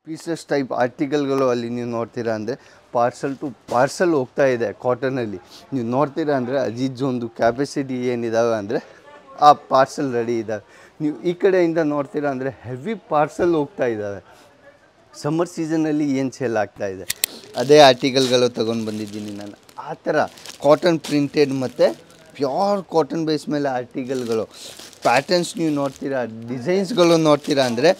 Pieces type ಆರ್ಟಿಕಲ್ಗಳು ಅಲ್ಲಿ ನೀವು ನೋಡ್ತೀರಾ ಅಂದರೆ ಪಾರ್ಸಲ್ ಟು ಪಾರ್ಸಲ್ ಹೋಗ್ತಾ ಇದೆ ಕಾಟನಲ್ಲಿ. ನೀವು ನೋಡ್ತೀರಾ ಅಂದರೆ ಅಜಿತ್ ಜೋನ್ದು ಕ್ಯಾಪಸಿಟಿ ಏನಿದಾವೆ ಅಂದರೆ ಆ ಪಾರ್ಸಲ್ ರೆಡಿ ಇದ್ದಾವೆ. ನೀವು ಈ ಕಡೆಯಿಂದ ನೋಡ್ತೀರಾ ಅಂದರೆ ಹೆವಿ ಪಾರ್ಸಲ್ ಹೋಗ್ತಾ ಇದ್ದಾವೆ. ಸಮ್ಮರ್ ಸೀಸನಲ್ಲಿ ಏನು ಸೇಲ್ ಆಗ್ತಾಯಿದೆ ಅದೇ ಆರ್ಟಿಕಲ್ಗಳು ತೊಗೊಂಡು ಬಂದಿದ್ದೀನಿ ನಾನು. ಆ ಥರ ಕಾಟನ್ ಪ್ರಿಂಟೆಡ್ ಮತ್ತು ಪ್ಯೂರ್ ಕಾಟನ್ ಬೇಸ್ ಮೇಲೆ ಆರ್ಟಿಕಲ್ಗಳು ಪ್ಯಾಟರ್ನ್ಸ್ ನೀವು ನೋಡ್ತೀರಾ, ಡಿಸೈನ್ಸ್ಗಳು ನೋಡ್ತೀರಾ ಅಂದರೆ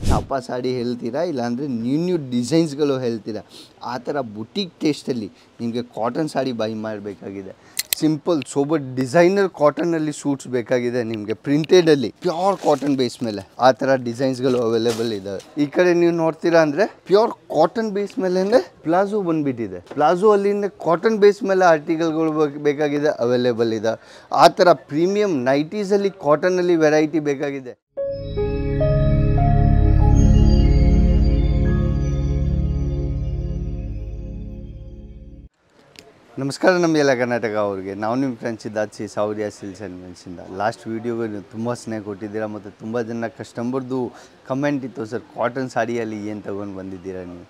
ಛಾಪಾ ಸಾಡಿ ಹೇಳ್ತೀರಾ, ಇಲ್ಲಾಂದರೆ ನ್ಯೂ ಡಿಸೈನ್ಸ್ಗಳು ಹೇಳ್ತೀರಾ. ಆ ಥರ ಬುಟಿಕ್ ಟೇಸ್ಟಲ್ಲಿ ನಿಮಗೆ ಕಾಟನ್ ಸಾಡಿ ಬೈ ಮಾಡಬೇಕಾಗಿದೆ. ಸಿಂಪಲ್ ಸೋಬರ್ ಡಿಸೈನರ್ ಕಾಟನಲ್ಲಿ ಸೂಟ್ಸ್ ಬೇಕಾಗಿದೆ ನಿಮಗೆ, ಪ್ರಿಂಟೆಡಲ್ಲಿ ಪ್ಯೂರ್ ಕಾಟನ್ ಬೇಸ್ ಮೇಲೆ ಆ ಥರ ಡಿಸೈನ್ಸ್ಗಳು ಅವೈಲೇಬಲ್ ಇದ್ದಾವೆ. ಈ ಕಡೆ ನೀವು ನೋಡ್ತೀರಾ ಅಂದರೆ ಪ್ಯೂರ್ ಕಾಟನ್ ಬೇಸ್ ಮೇಲೆ ಪ್ಲಾಜೋ ಬಂದುಬಿಟ್ಟಿದೆ. ಪ್ಲಾಜೋ ಅಲ್ಲಿಂದ ಕಾಟನ್ ಬೇಸ್ ಮೇಲೆ ಆರ್ಟಿಕಲ್ಗಳು ಬೇಕಾಗಿದೆ, ಅವೈಲೇಬಲ್ ಇದೆ. ಆ ಥರ ಪ್ರೀಮಿಯಂ ನೈಟೀಸಲ್ಲಿ ಕಾಟನಲ್ಲಿ ವೆರೈಟಿ ಬೇಕಾಗಿದೆ. ನಮಸ್ಕಾರ ನಮ್ಮ ಎಲ್ಲ ಕರ್ನಾಟಕ ಅವ್ರಿಗೆ. ನಾವು ನಿಮ್ಮ ಫ್ರೆಂಡ್ಸ್ ಇದ್ದಾಚಿ ಸೌರ್ಯ ಸಿಲ್ಸ್ ಆ್ಯಂಡ್ ಮಿಲ್ಸಿಂದ. ಲಾಸ್ಟ್ ವೀಡಿಯೋಗೆ ನೀವು ತುಂಬ ಸ್ನೇಹ ಕೊಟ್ಟಿದ್ದೀರಾ ಮತ್ತು ತುಂಬ ಜನ ಕಸ್ಟಮರ್ದು ಕಮೆಂಟ್ ಇತ್ತು, ಸರ್ ಕಾಟನ್ ಸಾಡಿಯಲ್ಲಿ ಏನು ತೊಗೊಂಡು ಬಂದಿದ್ದೀರಾ ನೀವು.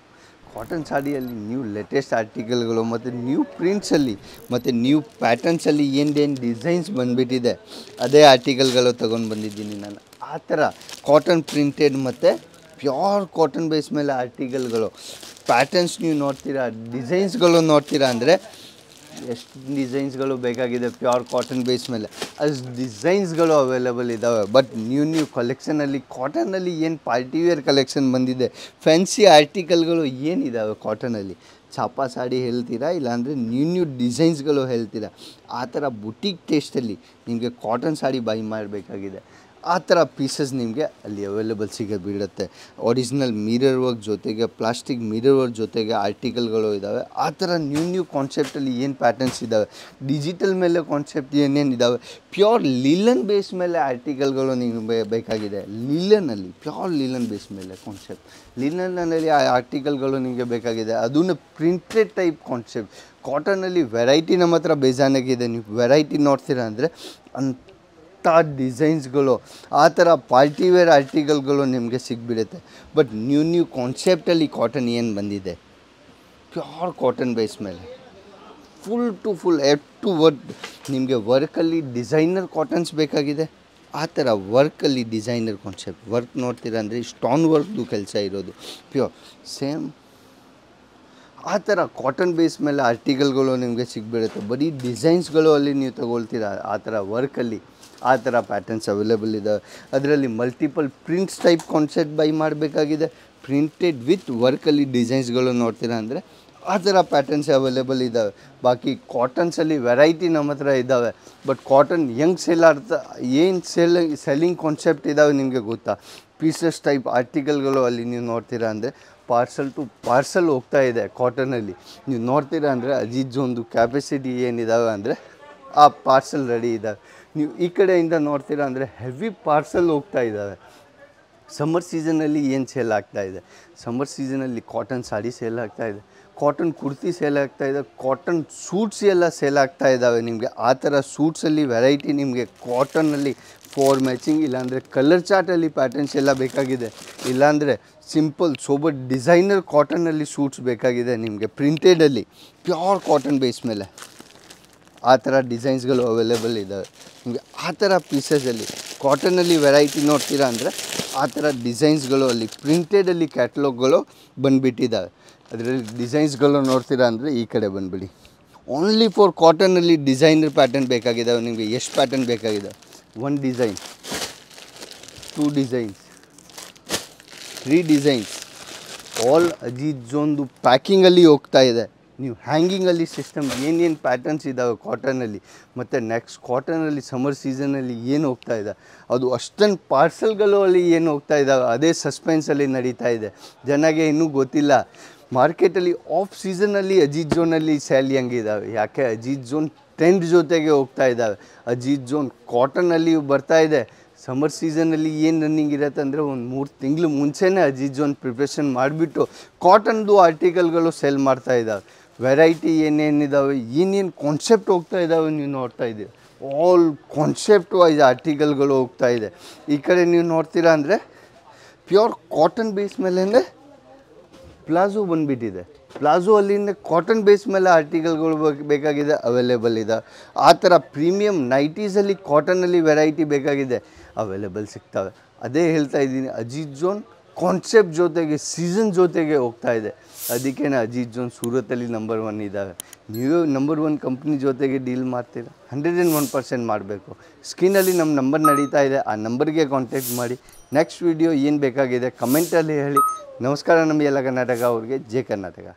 ಕಾಟನ್ ಸಾಡಿಯಲ್ಲಿ ನ್ಯೂ ಲೇಟೆಸ್ಟ್ ಆರ್ಟಿಕಲ್ಗಳು ಮತ್ತು ನ್ಯೂ ಪ್ರಿಂಟ್ಸಲ್ಲಿ ಮತ್ತು ನ್ಯೂ ಪ್ಯಾಟರ್ನ್ಸಲ್ಲಿ ಏನೇನು ಡಿಸೈನ್ಸ್ ಬಂದುಬಿಟ್ಟಿದೆ ಅದೇ ಆರ್ಟಿಕಲ್ಗಳು ತೊಗೊಂಡು ಬಂದಿದ್ದೀನಿ ನಾನು. ಆ ಥರ ಕಾಟನ್ ಪ್ರಿಂಟೆಡ್ ಮತ್ತು ಪ್ಯೂರ್ ಕಾಟನ್ ಬೇಸ್ ಮೇಲೆ ಆರ್ಟಿಕಲ್ಗಳು ಪ್ಯಾಟರ್ನ್ಸ್ ನೀವು ನೋಡ್ತೀರಾ, ಡಿಸೈನ್ಸ್ಗಳು ನೋಡ್ತೀರಾ ಅಂದರೆ ಎಷ್ಟು ಡಿಸೈನ್ಸ್ಗಳು ಬೇಕಾಗಿದೆ ಪ್ಯೂರ್ ಕಾಟನ್ ಬೇಸ್ ಮೇಲೆ ಅಷ್ಟು ಡಿಸೈನ್ಸ್ಗಳು ಅವೈಲೇಬಲ್ ಇದ್ದಾವೆ. ಬಟ್ ನ್ಯೂ ಕಲೆಕ್ಷನಲ್ಲಿ ಕಾಟನಲ್ಲಿ ಏನು ಪಾರ್ಟಿವೇರ್ ಕಲೆಕ್ಷನ್ ಬಂದಿದೆ, ಫ್ಯಾನ್ಸಿ ಆರ್ಟಿಕಲ್ಗಳು ಏನಿದ್ದಾವೆ ಕಾಟನಲ್ಲಿ, ಛಾಪಾ ಸಾಡಿ ಹೇಳ್ತೀರಾ, ಇಲ್ಲಾಂದರೆ ನ್ಯೂ ಡಿಸೈನ್ಸ್ಗಳು ಹೇಳ್ತೀರಾ. ಆ ಥರ ಬುಟಿಕ್ ಟೇಸ್ಟಲ್ಲಿ ನಿಮಗೆ ಕಾಟನ್ ಸಾಡಿ ಬೈ ಮಾಡಬೇಕಾಗಿದೆ. ಆ ಥರ ಪೀಸಸ್ ನಿಮಗೆ ಅಲ್ಲಿ ಅವೈಲೇಬಲ್ ಸಿಗಬಿಡುತ್ತೆ. ಒರಿಜಿನಲ್ ಮಿರರ್ ವರ್ಕ್ ಜೊತೆಗೆ ಪ್ಲಾಸ್ಟಿಕ್ ಮಿರರ್ ವರ್ಕ್ ಜೊತೆಗೆ ಆರ್ಟಿಕಲ್ಗಳು ಇದ್ದಾವೆ. ಆ ಥರ ನ್ಯೂ ಕಾನ್ಸೆಪ್ಟಲ್ಲಿ ಏನು ಪ್ಯಾಟರ್ನ್ಸ್ ಇದ್ದಾವೆ, ಡಿಜಿಟಲ್ ಮೇಲೆ ಕಾನ್ಸೆಪ್ಟ್ ಏನೇನು ಇದ್ದಾವೆ, ಪ್ಯೂರ್ ಲಿಲನ್ ಬೇಸ್ ಮೇಲೆ ಆರ್ಟಿಕಲ್ಗಳು ನಿಮಗೆ ಬೇಕಾಗಿದೆ. ಲಿಲನಲ್ಲಿ ಪ್ಯೂರ್ ಲಿಲನ್ ಬೇಸ್ ಮೇಲೆ ಕಾನ್ಸೆಪ್ಟ್, ಲಿಲನ್ನಲ್ಲಿ ಆ ಆರ್ಟಿಕಲ್ಗಳು ನಿಮಗೆ ಬೇಕಾಗಿದೆ. ಅದನ್ನು ಪ್ರಿಂಟೆಡ್ ಟೈಪ್ ಕಾನ್ಸೆಪ್ಟ್. ಕಾಟನಲ್ಲಿ ವೆರೈಟಿ ನಮ್ಮ ಹತ್ರ ಬೇಜಾನಾಗಿದೆ. ನೀವು ವೆರೈಟಿ ನೋಡ್ತೀರಾ ಅಂದರೆ ಡಿಸೈನ್ಸ್ಗಳು ಆ ಥರ ಪಾರ್ಟಿವೇರ್ ಆರ್ಟಿಕಲ್ಗಳು ನಿಮಗೆ ಸಿಗ್ಬಿಡುತ್ತೆ. ಬಟ್ ನ್ಯೂ ಕಾನ್ಸೆಪ್ಟಲ್ಲಿ ಕಾಟನ್ ಏನು ಬಂದಿದೆ, ಪ್ಯೂರ್ ಕಾಟನ್ ಬೇಸ್ ಮೇಲೆ ಫುಲ್ ಟು ಫುಲ್ ಎಡ್ ಟು ವರ್ಕ್ ನಿಮಗೆ ವರ್ಕಲ್ಲಿ ಡಿಸೈನರ್ ಕಾಟನ್ಸ್ ಬೇಕಾಗಿದೆ. ಆ ಥರ ವರ್ಕಲ್ಲಿ ಡಿಸೈನರ್ ಕಾನ್ಸೆಪ್ಟ್ ವರ್ಕ್ ನೋಡ್ತೀರಾ ಅಂದರೆ ಸ್ಟೋನ್ ವರ್ಕ್ದು ಕೆಲಸ ಇರೋದು ಪ್ಯೂರ್ ಸೇಮ್. ಆ ಥರ ಕಾಟನ್ ಬೇಸ್ ಮೇಲೆ ಆರ್ಟಿಕಲ್ಗಳು ನಿಮಗೆ ಸಿಗ್ಬಿಡುತ್ತೆ. ಬರೀ ಡಿಸೈನ್ಸ್ಗಳು ಅಲ್ಲಿ ನೀವು ತೊಗೊಳ್ತೀರಾ, ಆ ಥರ ವರ್ಕಲ್ಲಿ ಆ ಥರ ಪ್ಯಾಟರ್ನ್ಸ್ ಅವೈಲೇಬಲ್ ಇದ್ದಾವೆ. ಅದರಲ್ಲಿ multiple prints type concept by ಮಾಡಬೇಕಾಗಿದೆ. ಪ್ರಿಂಟೆಡ್ ವಿತ್ ವರ್ಕಲ್ಲಿ ಡಿಸೈನ್ಸ್ಗಳು ನೋಡ್ತೀರಾ ಅಂದರೆ ಆ ಥರ ಪ್ಯಾಟರ್ನ್ಸ್ ಅವೈಲೇಬಲ್ ಇದ್ದಾವೆ. ಬಾಕಿ ಕಾಟನ್ಸಲ್ಲಿ ವೆರೈಟಿ ನಮ್ಮ ಹತ್ರ ಇದ್ದಾವೆ. ಬಟ್ ಕಾಟನ್ ಹೆಂಗೆ ಸೇಲ್ ಆಗ್ತಾ, ಏನು ಸೆಲ್ಲಿಂಗ್ ಕಾನ್ಸೆಪ್ಟ್ ಇದ್ದಾವೆ ನಿಮಗೆ ಗೊತ್ತಾ. ಪೀಸಸ್ ಟೈಪ್ ಆರ್ಟಿಕಲ್ಗಳು ಅಲ್ಲಿ ನೀವು ನೋಡ್ತೀರಾ ಅಂದರೆ ಪಾರ್ಸಲ್ ಟು ಪಾರ್ಸಲ್ ಹೋಗ್ತಾ ಇದೆ ಕಾಟನಲ್ಲಿ. ನೀವು ನೋಡ್ತೀರಾ ಅಂದರೆ ಅಜಿತ್ ಜೋನ್ದು ಕ್ಯಾಪಸಿಟಿ ಏನಿದ್ದಾವೆ ಅಂದರೆ ಆ ಪಾರ್ಸಲ್ ರೆಡಿ ಇದ್ದಾವೆ. ನೀವು ಈ ಕಡೆಯಿಂದ ನೋಡ್ತೀರಾ ಅಂದರೆ ಹೆವಿ ಪಾರ್ಸಲ್ ಹೋಗ್ತಾ ಇದ್ದಾವೆ. ಸಮ್ಮರ್ ಸೀಸನಲ್ಲಿ ಏನು ಸೇಲ್ ಆಗ್ತಾಯಿದೆ, ಸಮ್ಮರ್ ಸೀಸನಲ್ಲಿ ಕಾಟನ್ ಸಾಡಿ ಸೇಲ್ ಆಗ್ತಾಯಿದೆ, ಕಾಟನ್ ಕುರ್ತಿ ಸೇಲ್ ಆಗ್ತಾಯಿದೆ, ಕಾಟನ್ ಸೂಟ್ಸ್ ಎಲ್ಲ ಸೇಲ್ ಆಗ್ತಾ ಇದ್ದಾವೆ ನಿಮಗೆ. ಆ ಥರ ಸೂಟ್ಸಲ್ಲಿ ವೆರೈಟಿ ನಿಮಗೆ ಕಾಟನ್ನಲ್ಲಿ ಫೋರ್ ಮ್ಯಾಚಿಂಗ್, ಇಲ್ಲಾಂದರೆ ಕಲರ್ ಚಾರ್ಟಲ್ಲಿ ಪ್ಯಾಟರ್ನ್ಸ್ ಎಲ್ಲ ಬೇಕಾಗಿದೆ, ಇಲ್ಲಾಂದರೆ ಸಿಂಪಲ್ ಸೋಬರ್ ಡಿಸೈನರ್ ಕಾಟನಲ್ಲಿ ಸೂಟ್ಸ್ ಬೇಕಾಗಿದೆ ನಿಮಗೆ, ಪ್ರಿಂಟೆಡಲ್ಲಿ ಪ್ಯೂರ್ ಕಾಟನ್ ಬೇಸ್ ಮೇಲೆ ಆ ಥರ ಡಿಸೈನ್ಸ್ಗಳು ಅವೈಲೇಬಲ್ ಇದ್ದಾವೆ ನಿಮಗೆ. ಆ ಥರ ಪೀಸಸಲ್ಲಿ ಕಾಟನಲ್ಲಿ ವೆರೈಟಿ ನೋಡ್ತೀರಾ ಅಂದರೆ ಆ ಥರ ಡಿಸೈನ್ಸ್ಗಳು ಅಲ್ಲಿ ಪ್ರಿಂಟೆಡಲ್ಲಿ ಕ್ಯಾಟ್ಲಾಗ್ಗಳು ಬಂದುಬಿಟ್ಟಿದ್ದಾವೆ. ಅದರಲ್ಲಿ ಡಿಸೈನ್ಸ್ಗಳು ನೋಡ್ತೀರಾ ಅಂದರೆ ಈ ಕಡೆ ಬಂದುಬಿಡಿ. ಓನ್ಲಿ ಫಾರ್ ಕಾಟನಲ್ಲಿ ಡಿಸೈನರ್ ಪ್ಯಾಟರ್ನ್ ಬೇಕಾಗಿದ್ದಾವೆ ನಿಮಗೆ. ಎಷ್ಟು ಪ್ಯಾಟರ್ನ್ ಬೇಕಾಗಿದೆ, 1 design, 2 designs, 3 designs, all Ajith ಜೋನ್ದು ಪ್ಯಾಕಿಂಗಲ್ಲಿ ಹೋಗ್ತಾ ಇದೆ. ನೀವು ಹ್ಯಾಂಗಿಂಗಲ್ಲಿ ಸಿಸ್ಟಮ್ ಏನೇನು ಪ್ಯಾಟರ್ನ್ಸ್ ಇದ್ದಾವೆ ಕಾಟನಲ್ಲಿ, ಮತ್ತು ನೆಕ್ಸ್ಟ್ ಕಾಟನಲ್ಲಿ ಸಮ್ಮರ್ ಸೀಸನಲ್ಲಿ ಏನು ಹೋಗ್ತಾ ಇದೆ ಅದು ಅಷ್ಟೊಂದು ಪಾರ್ಸಲ್ಗಳು ಅಲ್ಲಿ ಏನು ಹೋಗ್ತಾ ಇದ್ದಾವೆ ಅದೇ ಸಸ್ಪೆನ್ಸಲ್ಲಿ ನಡೀತಾ ಇದೆ. ಜನಗೆ ಇನ್ನೂ ಗೊತ್ತಿಲ್ಲ. ಮಾರ್ಕೆಟಲ್ಲಿ ಆಫ್ ಸೀಸನಲ್ಲಿ ಅಜಿತ್ ಜೋನಲ್ಲಿ ಸೇಲ್ ಹೆಂಗಿದ್ದಾವೆ, ಯಾಕೆ ಅಜಿತ್ ಜೋನ್ ಟ್ರೆಂಡ್ ಜೊತೆಗೆ ಹೋಗ್ತಾ ಇದ್ದಾವೆ. ಅಜಿತ್ ಜೋನ್ ಕಾಟನಲ್ಲಿ ಬರ್ತಾ ಇದೆ. ಸಮ್ಮರ್ ಸೀಸನಲ್ಲಿ ಏನು ರನ್ನಿಂಗ್ ಇರುತ್ತೆ ಅಂದರೆ ಒಂದು 3 ತಿಂಗಳು ಮುಂಚೆನೇ ಅಜಿತ್ ಜೋನ್ ಪ್ರಿಪ್ರೇಷನ್ ಮಾಡಿಬಿಟ್ಟು ಕಾಟನ್ದು ಆರ್ಟಿಕಲ್ಗಳು ಸೇಲ್ ಮಾಡ್ತಾ ಇದ್ದಾವೆ. ವೆರೈಟಿ ಏನೇನಿದ್ದಾವೆ, ಏನೇನು ಕಾನ್ಸೆಪ್ಟ್ ಹೋಗ್ತಾ ಇದ್ದಾವೆ ನೀವು ನೋಡ್ತಾ ಇದ್ದೀವಿ. ಆಲ್ ಕಾನ್ಸೆಪ್ಟ್ ವೈಸ್ ಆರ್ಟಿಕಲ್ಗಳು ಹೋಗ್ತಾ ಇದೆ. ಈ ಕಡೆ ನೀವು ನೋಡ್ತೀರಾ ಅಂದರೆ ಪ್ಯೂರ್ ಕಾಟನ್ ಬೇಸ್ ಮೇಲೆ ಪ್ಲಾಜೋ ಬಂದುಬಿಟ್ಟಿದೆ. ಪ್ಲಾಜೋ ಅಲ್ಲಿಂದ ಕಾಟನ್ ಬೇಸ್ ಮೇಲೆ ಆರ್ಟಿಕಲ್ಗಳು ಬೇಕಾಗಿದೆ, ಅವೈಲೇಬಲ್ ಇದೆ. ಆ ಥರ ಪ್ರೀಮಿಯಮ್ ನೈಟೀಸಲ್ಲಿ ಕಾಟನಲ್ಲಿ ವೆರೈಟಿ ಬೇಕಾಗಿದೆ, ಅವೈಲೇಬಲ್ ಸಿಗ್ತವೆ. ಅದೇ ಹೇಳ್ತಾ ಇದ್ದೀನಿ, ಅಜಿತ್ ಜೋನ್ ಕಾನ್ಸೆಪ್ಟ್ ಜೊತೆಗೆ ಸೀಸನ್ ಜೊತೆಗೆ ಹೋಗ್ತಾ ಇದೆ. ಅದಕ್ಕೆ ಅಜಿತ್ ಜೋನ್ ಸೂರತಲ್ಲಿ ನಂಬರ್ 1 ಇದ್ದಾವೆ. ನೀವೇ ನಂಬರ್ 1 ಕಂಪ್ನಿ ಜೊತೆಗೆ ಡೀಲ್ ಮಾಡ್ತೀರಾ, 101% ಮಾಡಬೇಕು. ಸ್ಕ್ರೀನಲ್ಲಿ ನಮ್ಮ ನಂಬರ್ ನಡೀತಾ ಇದೆ, ಆ ನಂಬರ್ಗೆ ಕಾಂಟ್ಯಾಕ್ಟ್ ಮಾಡಿ. ನೆಕ್ಸ್ಟ್ ವಿಡಿಯೋ ಏನು ಬೇಕಾಗಿದೆ ಕಮೆಂಟಲ್ಲಿ ಹೇಳಿ. ನಮಸ್ಕಾರ ನಮ್ಮ ಎಲ್ಲ ಕರ್ನಾಟಕ ಅವ್ರಿಗೆ, ಜೈ ಕರ್ನಾಟಕ.